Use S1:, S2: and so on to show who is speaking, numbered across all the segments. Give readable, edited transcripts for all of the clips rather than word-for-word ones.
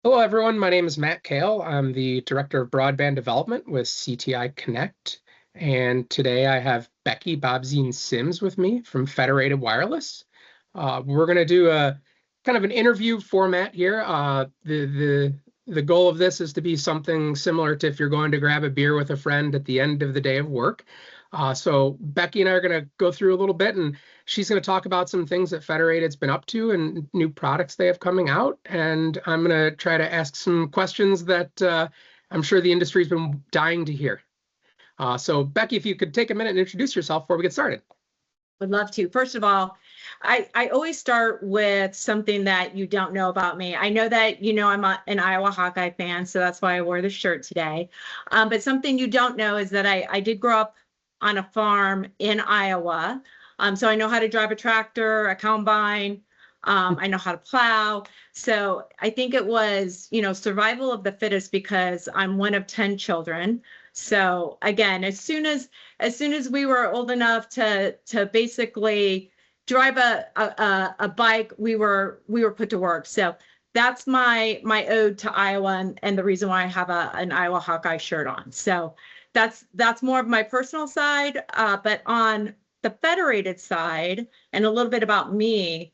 S1: Hello, everyone. My name is Matt Kale. I'm the Director of Broadband Development with CTIconnect. And today I have Becky Bobzine Sims with me from Federated Wireless. We're going to do a kind of an interview format here. The goal of this is to be something similar to if you're going to grab a beer with a friend at the end of the day of work. So Becky and I are going to go through a little bit, and she's going to talk about some things that Federated's been up to and new products they have coming out. And I'm going to try to ask some questions that I'm sure the industry's been dying to hear. So Becky, if you could take a minute and introduce yourself before we get started.
S2: Would love to. First of all, I always start with something that you don't know about me. I know that I'm an Iowa Hawkeye fan, so that's why I wore the shirt today. But something you don't know is that I did grow up on a farm in Iowa. So I know how to drive a tractor, a combine. I know how to plow. So I think it was, survival of the fittest because I'm one of 10 children. So again, as soon as we were old enough to basically drive a bike, we were put to work. So that's my ode to Iowa and the reason why I have an Iowa Hawkeye shirt on. So that's more of my personal side. But on the Federated side, and a little bit about me,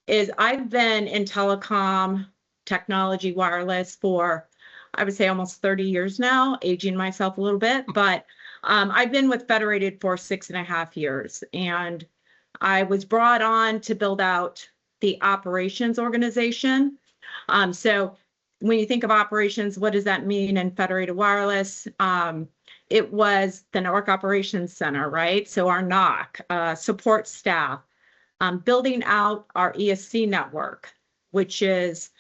S2: is I've been in telecom, technology, wireless for, I would say, almost 30 years now, aging myself a little bit, but I've been with Federated for 6.5 years, and I was brought on to build out the operations organization. So when you think of operations, what does that mean in Federated Wireless? It was the Network Operations Center, right? So our NOC, support staff, building out our ESC network, which it's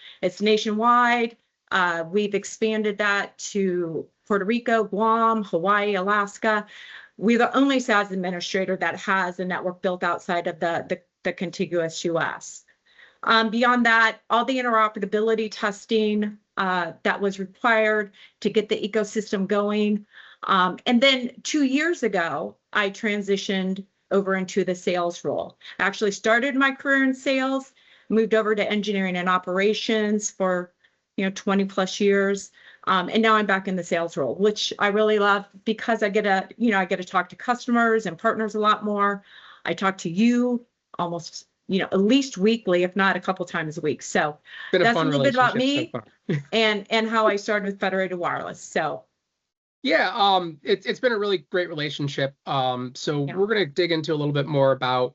S2: nationwide. We've expanded that to Puerto Rico, Guam, Hawaii, Alaska. We're the only SAS administrator that has a network built outside of the contiguous US. Beyond that, all the interoperability testing that was required to get the ecosystem going. And then 2 years ago, I transitioned over into the sales role. I actually started my career in sales, moved over to engineering and operations for 20 plus years. And now I'm back in the sales role, which I really love because I get to talk to customers and partners a lot more. I talk to you almost, at least weekly, if not a couple times a week. So that's a little bit about me and how I started with Federated Wireless. So
S1: yeah, it's been a really great relationship. So we're going to dig into a little bit more about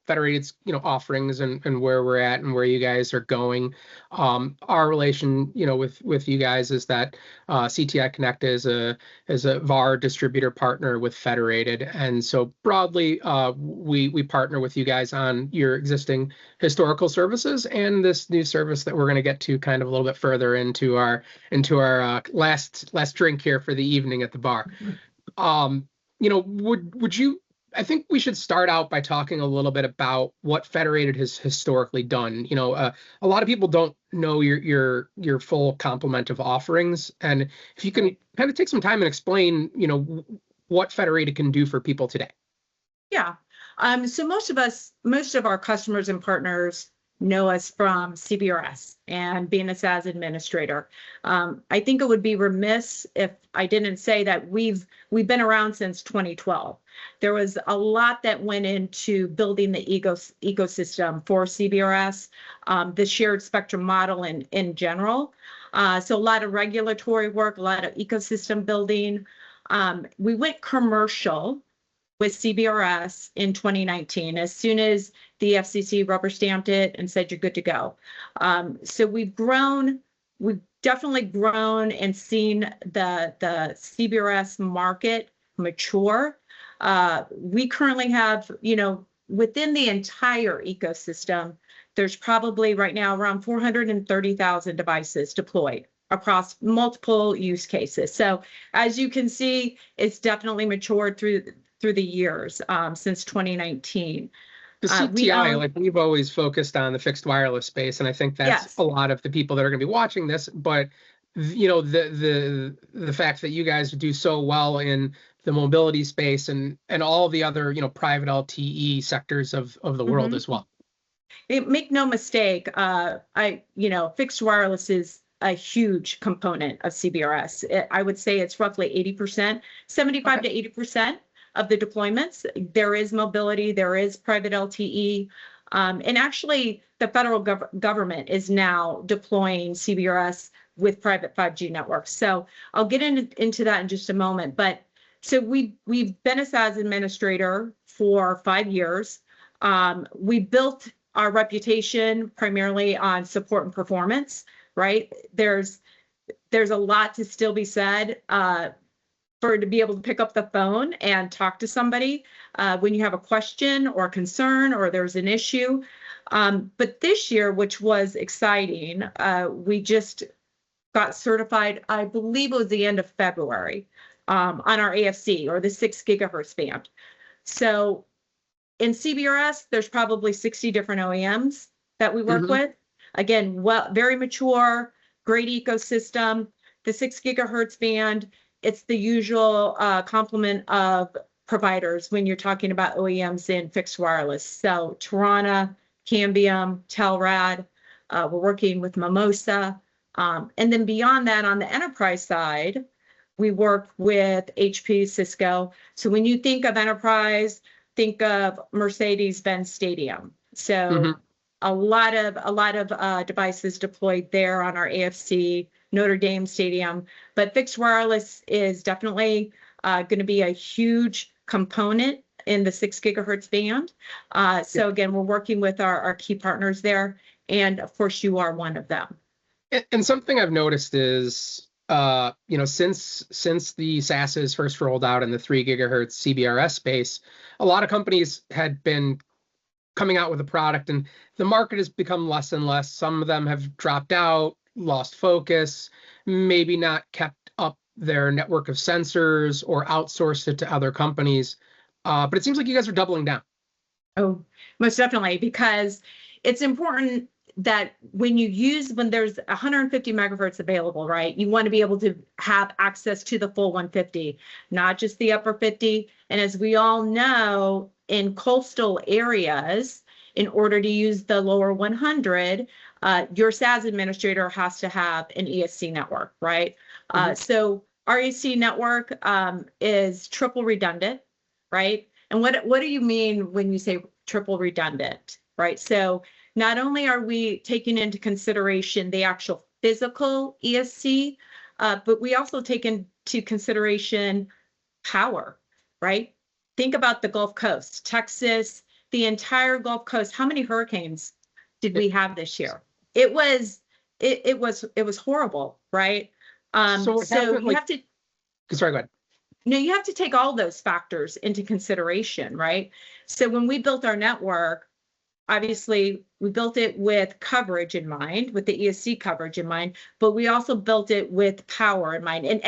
S1: Federated's, offerings and where we're at and where you guys are going. Our relation, with you guys is that CTIconnect is a VAR distributor partner with Federated, and so broadly, we partner with you guys on your existing historical services and this new service that we're going to get to kind of a little bit further into our last drink here for the evening at the bar. Would you? I think we should start out by talking a little bit about what Federated has historically done. A lot of people don't know your full complement of offerings, and if you can kind of take some time and explain, what Federated can do for people today.
S2: Yeah. So most of our customers and partners know us from CBRS and being a SAS administrator. I think it would be remiss if I didn't say that we've been around since 2012. There was a lot that went into building the ecosystem for CBRS, the shared spectrum model in general. So a lot of regulatory work, a lot of ecosystem building. We went commercial with CBRS in 2019, as soon as the FCC rubber stamped it and said, you're good to go. So we've definitely grown and seen the CBRS market mature. We currently have, within the entire ecosystem, there's probably right now around 430,000 devices deployed across multiple use cases. So as you can see, it's definitely matured through the years since 2019.
S1: The CTI, we've always focused on the fixed wireless space, and I think that's a lot of the people that are going to be watching this. But the fact that you guys do so well in the mobility space and all the other private LTE sectors of the world as well.
S2: Make no mistake, fixed wireless is a huge component of CBRS. I would say it's roughly 80%, 75
S1: Okay.
S2: to 80% of the deployments. There is mobility, there is private LTE. And actually, the federal government is now deploying CBRS with private 5G networks. So I'll get into that in just a moment. But so we've been a SAS administrator for 5 years. We built our reputation primarily on support and performance, right? There's a lot to still be said for to be able to pick up the phone and talk to somebody when you have a question or concern or there's an issue. But this year, which was exciting, we just got certified, I believe it was the end of February, on our AFC or the 6 gigahertz band. So in CBRS, there's probably 60 different OEMs that we work with. Again, very mature, great ecosystem. The 6 gigahertz band, it's the usual complement of providers when you're talking about OEMs in fixed wireless. So Tarana, Cambium, Telrad, we're working with Mimosa. And then beyond that, on the enterprise side, we work with HP, Cisco. So when you think of enterprise, think of Mercedes-Benz Stadium. So a lot of devices deployed there on our AFC, Notre Dame Stadium. But fixed wireless is definitely going to be a huge component in the 6 gigahertz band. So again, we're working with our key partners there. And of course, you are one of them.
S1: And something I've noticed is, since the SASs first rolled out in the 3 gigahertz CBRS space, a lot of companies had been coming out with a product, and the market has become less and less. Some of them have dropped out, lost focus, maybe not kept up their network of sensors or outsourced it to other companies. But it seems like you guys are doubling down.
S2: Oh, most definitely, because it's important that when there's 150 megahertz available, right, you want to be able to have access to the full 150, not just the upper 50. And as we all know, in coastal areas, in order to use the lower 100, your SAS administrator has to have an ESC network, right? So our ESC network is triple redundant, right? And what do you mean when you say triple redundant, right? So not only are we taking into consideration the actual physical ESC, but we also take into consideration power, right? Think about the Gulf Coast, Texas, the entire Gulf Coast. How many hurricanes did we have this year? It was horrible, right? So you have to.
S1: Sorry, go ahead.
S2: No, you have to take all those factors into consideration, right? So when we built our network, obviously we built it with coverage in mind, with the ESC coverage in mind, but we also built it with power in mind. And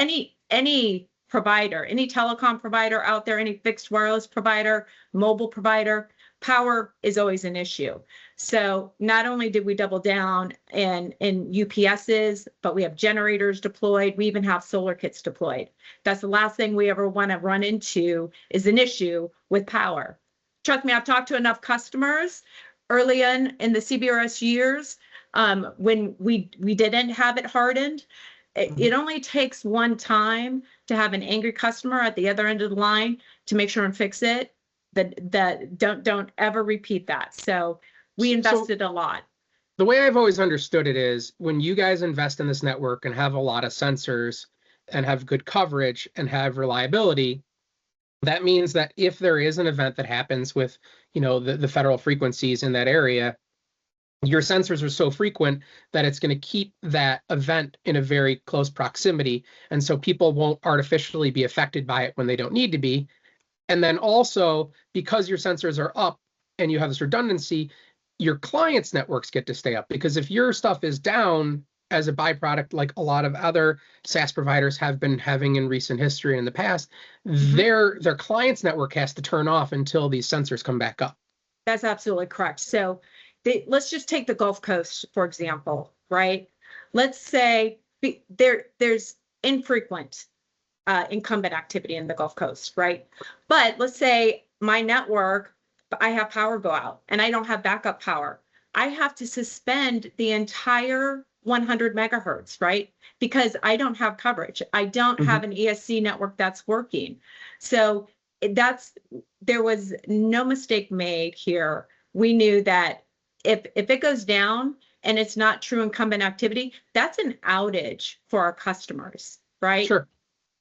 S2: any provider, any telecom provider out there, any fixed wireless provider, mobile provider, power is always an issue. So not only did we double down in UPSs, but we have generators deployed. We even have solar kits deployed. That's the last thing we ever want to run into is an issue with power. Trust me, I've talked to enough customers early in the CBRS years when we didn't have it hardened. It only takes one time to have an angry customer at the other end of the line to make sure and fix it. That don't ever repeat that. So we invested a lot.
S1: The way I've always understood it is when you guys invest in this network and have a lot of sensors and have good coverage and have reliability, that means that if there is an event that happens with, the federal frequencies in that area, your sensors are so frequent that it's going to keep that event in a very close proximity. And so people won't artificially be affected by it when they don't need to be. And then also, because your sensors are up and you have this redundancy, your clients' networks get to stay up. Because if your stuff is down as a byproduct, like a lot of other SAS providers have been having in recent history and in the past, their client's network has to turn off until these sensors come back up.
S2: That's absolutely correct. So let's just take the Gulf Coast, for example, right? Let's say there's infrequent incumbent activity in the Gulf Coast, right? But let's say my network, I have power go out and I don't have backup power. I have to suspend the entire 100 megahertz, right? Because I don't have coverage. I don't have an ESC network that's working. So there was no mistake made here. We knew that if it goes down and it's not true incumbent activity, that's an outage for our customers, right?
S1: Sure.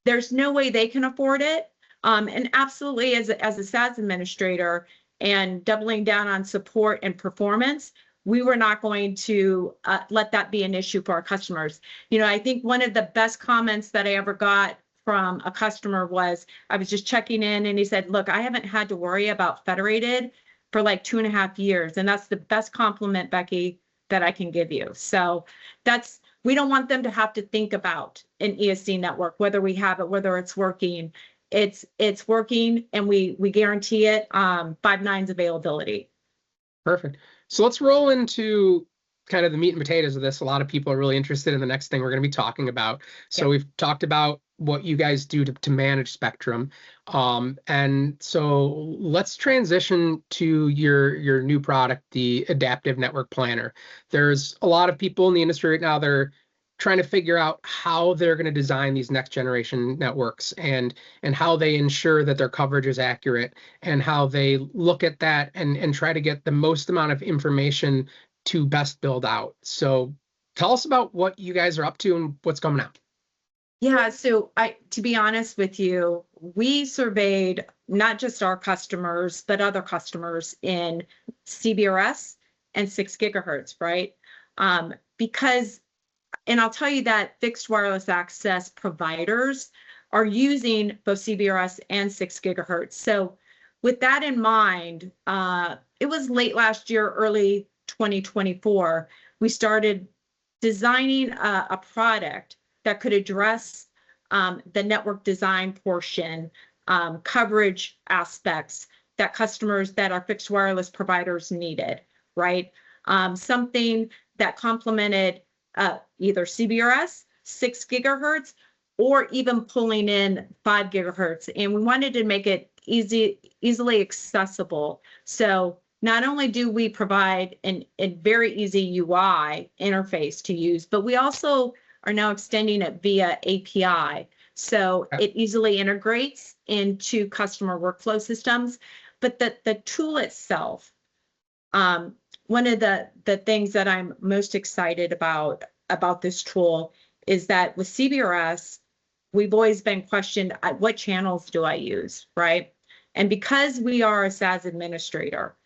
S2: There's no way they can afford it. And absolutely, as a SAS administrator and doubling down on support and performance, we were not going to let that be an issue for our customers. You know, I think one of the best comments that I ever got from a customer was, I was just checking in and he said, look, I haven't had to worry about Federated for like 2.5 years. And that's the best compliment, Becky, that I can give you. So we don't want them to have to think about an ESC network, whether we have it, whether it's working. It's working, and we guarantee it 5 nines availability.
S1: Perfect. So let's roll into kind of the meat and potatoes of this. A lot of people are really interested in the next thing we're going to be talking about. So we've talked about what you guys do to manage spectrum. And so let's transition to your new product, the Adaptive Network Planner. There's a lot of people in the industry right now that are trying to figure out how they're going to design these next generation networks and how they ensure that their coverage is accurate and how they look at that and try to get the most amount of information to best build out. So tell us about what you guys are up to and what's coming out.
S2: Yeah, so to be honest with you, we surveyed not just our customers, but other customers in CBRS and 6 gigahertz, right? Because, and I'll tell you that fixed wireless access providers are using both CBRS and 6 gigahertz. So with that in mind, it was late last year, early 2024, we started designing a product that could address the network design portion, coverage aspects that customers that are fixed wireless providers needed, right? Something that complemented either CBRS, 6 gigahertz, or even pulling in 5 gigahertz. And we wanted to make it easily accessible. So not only do we provide a very easy UI interface to use, but we also are now extending it via API. So it easily integrates into customer workflow systems. But the tool itself, one of the things that I'm most excited about this tool is that with CBRS, we've always been questioned, what channels do I use, right? And because we are a SAS administrator,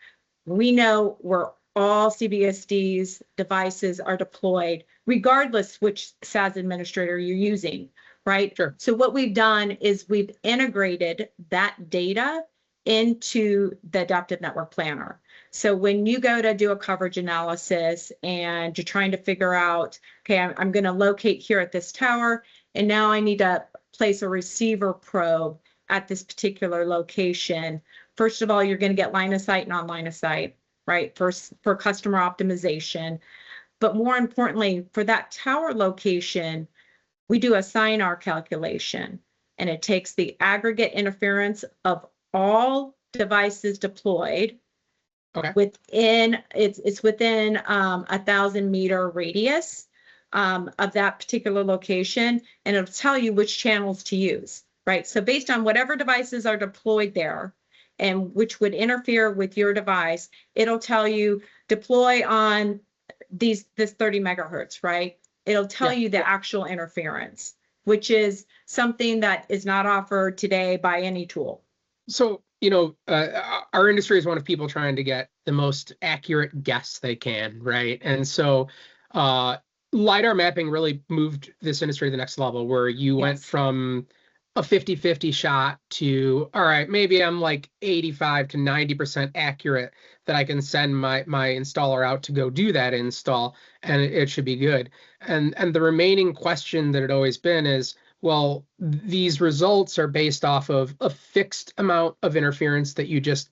S2: we know where all CBSD's devices are deployed, regardless which SAS administrator you're using, right?
S1: Sure.
S2: So what we've done is we've integrated that data into the Adaptive Network Planner. So when you go to do a coverage analysis and you're trying to figure out, okay, I'm going to locate here at this tower, and now I need to place a receiver probe at this particular location. First of all, you're going to get line of sight and on line of sight, right? For customer optimization. But more importantly, for that tower location, we do a SINAR calculation, and it takes the aggregate interference of all devices deployed.
S1: Okay.
S2: It's within 1,000-meter radius of that particular location, and it'll tell you which channels to use, right? So based on whatever devices are deployed there and which would interfere with your device, it'll tell you deploy on this 30 megahertz, right? It'll tell you the actual interference, which is something that is not offered today by any tool.
S1: So, you know, our industry is one of people trying to get the most accurate guess they can, right? And so LiDAR mapping really moved this industry to the next level, where you went from a 50-50 shot to, all right, maybe I'm like 85 to 90% accurate that I can send my installer out to go do that install, and it should be good. And the remaining question that had always been is, well, these results are based off of a fixed amount of interference that you just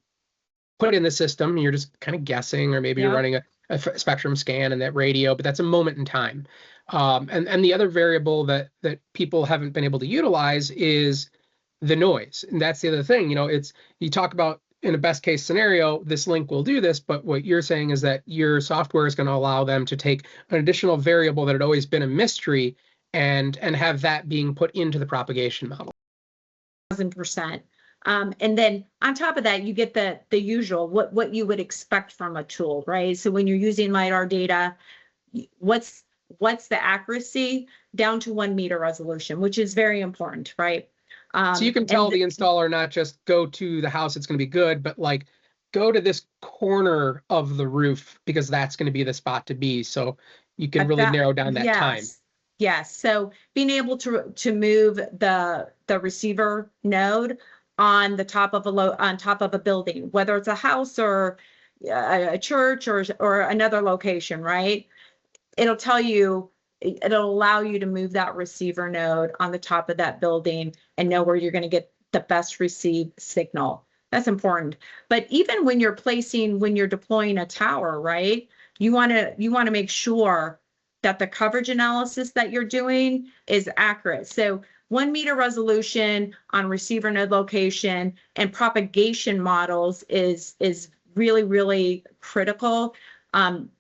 S1: put in the system, and you're just kind of guessing, or maybe you're running a spectrum scan in that radio, but that's a moment in time. And the other variable that people haven't been able to utilize is the noise. And that's the other thing, you know, you talk about in a best case scenario, this link will do this, but what you're saying is that your software is going to allow them to take an additional variable that had always been a mystery and have that being put into the propagation model.
S2: 1,000%. And then on top of that, you get the usual, what you would expect from a tool, right? So when you're using LiDAR data, what's the accuracy down to 1 meter resolution, which is very important, right?
S1: So you can tell the installer not just go to the house, it's going to be good, but like go to this corner of the roof because that's going to be the spot to be. So you can really narrow down that time.
S2: Yes. So being able to move the receiver node on the top of a building, whether it's a house or a church or another location, right? It'll tell you, it'll allow you to move that receiver node on the top of that building and know where you're going to get the best received signal. That's important. But even when you're deploying a tower, right? You want to make sure that the coverage analysis that you're doing is accurate. So 1 meter resolution on receiver node location and propagation models is really, really critical.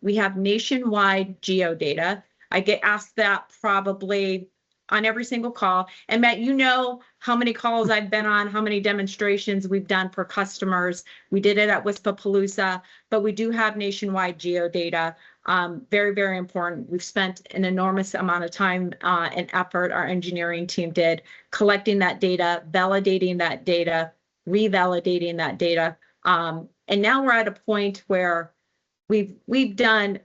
S2: We have nationwide geodata. I get asked that probably on every single call. And Matt, you know how many calls I've been on, how many demonstrations we've done for customers. We did it at Wispapalooza, but we do have nationwide geodata. Very, very important. We've spent an enormous amount of time and effort, our engineering team did, collecting that data, validating that data, revalidating that data. And now we're at a point where we've done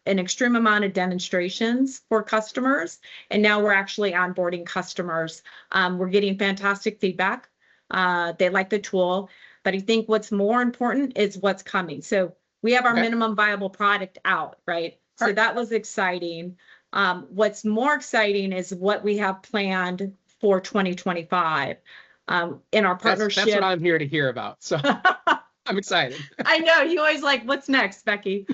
S2: an extreme amount of demonstrations for customers, and now we're actually onboarding customers. We're getting fantastic feedback. They like the tool, but I think what's more important is what's coming. So we have our minimum viable product out, right? So that was exciting. What's more exciting is what we have planned for 2025 in our partnership.
S3: That's what I'm here to hear about. So I'm excited.
S2: I know you always like, what's next, Becky?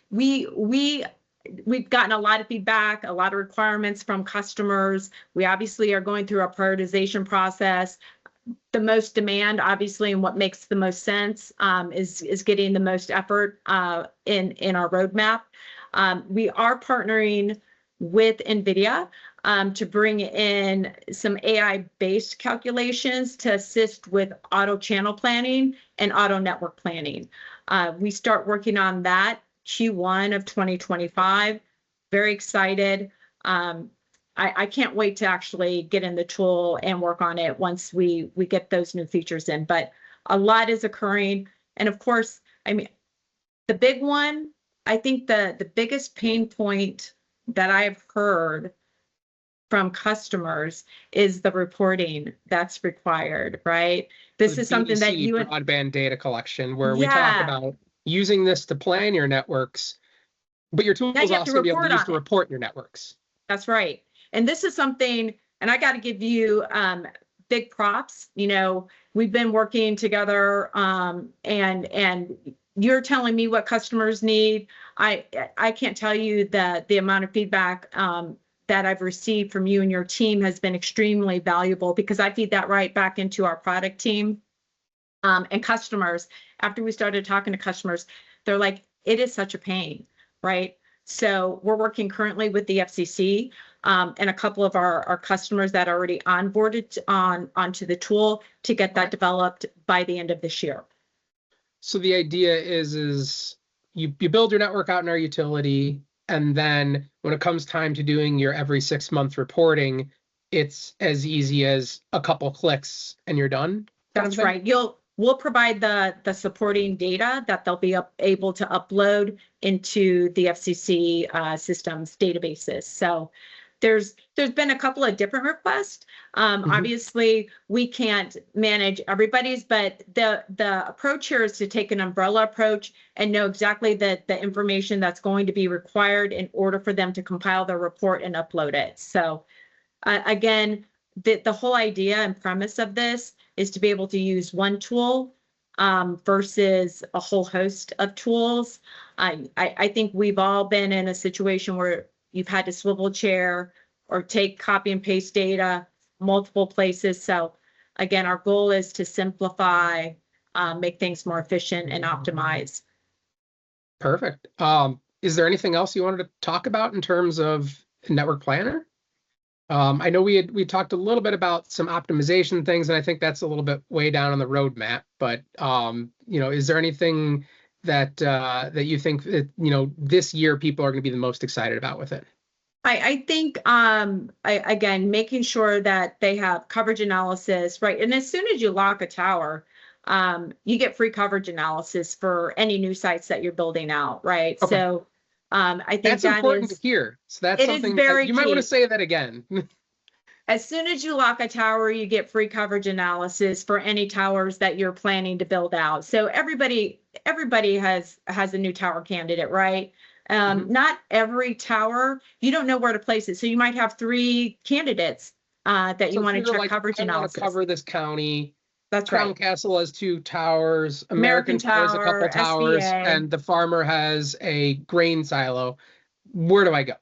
S2: We've gotten a lot of feedback, a lot of requirements from customers. We obviously are going through a prioritization process. The most demand, obviously, and what makes the most sense is getting the most effort in our roadmap. We are partnering with NVIDIA to bring in some AI-based calculations to assist with auto channel planning and auto network planning. We start working on that Q1 of 2025. Very excited. I can't wait to actually get in the tool and work on it once we get those new features in. But a lot is occurring. And of course, I mean, the big one, I think the biggest pain point that I've heard from customers is the reporting that's required, right? This is something that you
S1: broadband data collection, where we talk about using this to plan your networks, but your tool is also going to be able to use to report your networks.
S2: That's right. And this is something, and I got to give you big props. You know, we've been working together, and you're telling me what customers need. I can't tell you that the amount of feedback that I've received from you and your team has been extremely valuable, because I feed that right back into our product team. And customers, after we started talking to customers, they're like, it is such a pain, right? So we're working currently with the FCC and a couple of our customers that are already onboarded onto the tool to get that developed by the end of this year.
S1: So the idea is you build your network out in our utility, and then when it comes time to doing your every 6-month reporting, it's as easy as a couple clicks and you're done.
S2: That's right. We'll provide the supporting data that they'll be able to upload into the FCC systems databases. So there's been a couple of different requests. Obviously, we can't manage everybody's, but the approach here is to take an umbrella approach and know exactly the information that's going to be required in order for them to compile their report and upload it. So again, the whole idea and premise of this is to be able to use one tool versus a whole host of tools. I think we've all been in a situation where you've had to swivel chair or take copy and paste data multiple places. So again, our goal is to simplify make things more efficient and optimize.
S1: Perfect. Is there anything else you wanted to talk about in terms of Network Planner? I know we talked a little bit about some optimization things, and I think that's a little bit way down on the roadmap. But is there anything that that you think that this year people are going to be the most excited about with it?
S2: I think again, making sure that they have coverage analysis, right? And as soon as you lock a tower, you get free coverage analysis for any new sites that you're building out, right?
S1: Okay.
S2: So I think
S1: that's important to hear. So that's something you might want to say that again.
S2: As soon as you lock a tower, you get free coverage analysis for any towers that you're planning to build out. So everybody has a new tower candidate, right? Not every tower, you don't know where to place it. So you might have 3 candidates that you want to check coverage analysis.
S1: I want to cover this county.
S2: That's
S1: Crown
S2: right.
S1: Castle has 2 towers. American Tower has a couple towers, and the farmer has a grain silo. Where do I go?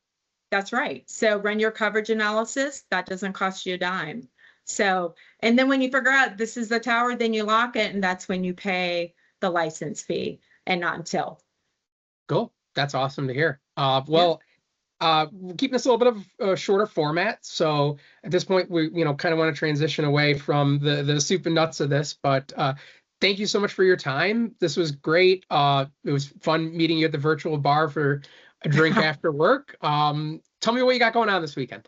S2: That's right. So run your coverage analysis. That doesn't cost you a dime. So, and then when you figure out this is the tower, then you lock it, and that's when you pay the license fee, and not until.
S1: Cool. That's awesome to hear. We're keeping this a little bit of a shorter format. So at this point, we kind of want to transition away from the soup and nuts of this. But thank you so much for your time. This was great. It was fun meeting you at the virtual bar for a drink after work. Tell me what you got going on this weekend.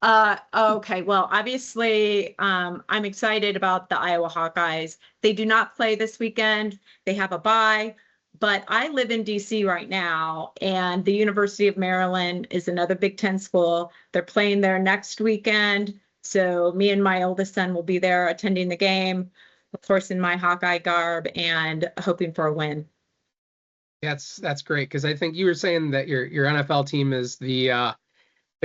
S2: Okay. Well, obviously, I'm excited about the Iowa Hawkeyes. They do not play this weekend. They have a bye. But I live in DC right now, and the University of Maryland is another Big Ten school. They're playing there next weekend. So me and my oldest son will be there attending the game, of course, in my Hawkeye garb, and hoping for a win.
S1: That's great, because I think you were saying that your NFL team is the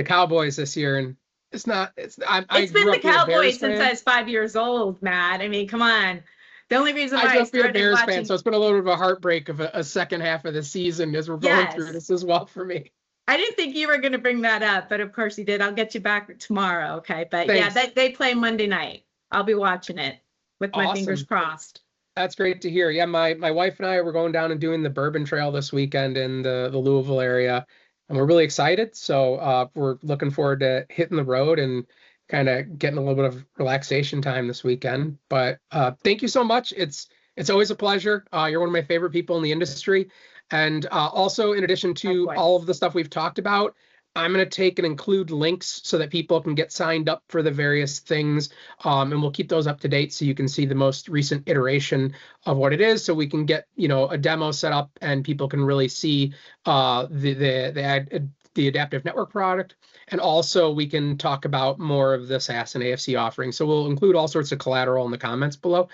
S1: Cowboys this year, and it's not. It's been
S2: the Cowboys since I was 5 years old, Matt. I mean, come on. The only reason why
S1: I started a Bears fan, so it's been a little bit of a heartbreak of a second half of the season as we're going through this as well for me.
S2: I didn't think you were going to bring that up, but of course you did. I'll get you back tomorrow, okay? But
S1: thanks.
S2: Yeah, they play Monday night. I'll be watching it with my fingers crossed.
S1: That's great to hear. Yeah, my wife and I were going down and doing the Bourbon Trail this weekend in the Louisville area, and we're really excited. So we're looking forward to hitting the road and kind of getting a little bit of relaxation time this weekend. But thank you so much. It's always a pleasure. You're one of my favorite people in the industry. And also, in addition to all of the stuff we've talked about, I'm going to take and include links so that people can get signed up for the various things. And we'll keep those up to date so you can see the most recent iteration of what it is, so we can get a demo set up and people can really see the adaptive network product. And also we can talk about more of the SAS and AFC offerings. So we'll include all sorts of collateral in the comments below.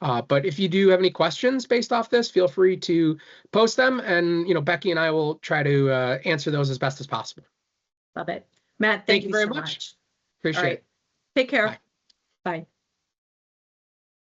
S1: But if you do have any questions based off this, feel free to post them, and Becky and I will try to answer those as best as possible.
S2: Love it. Matt, thank you very much.
S1: Appreciate it.
S2: Take care. Bye.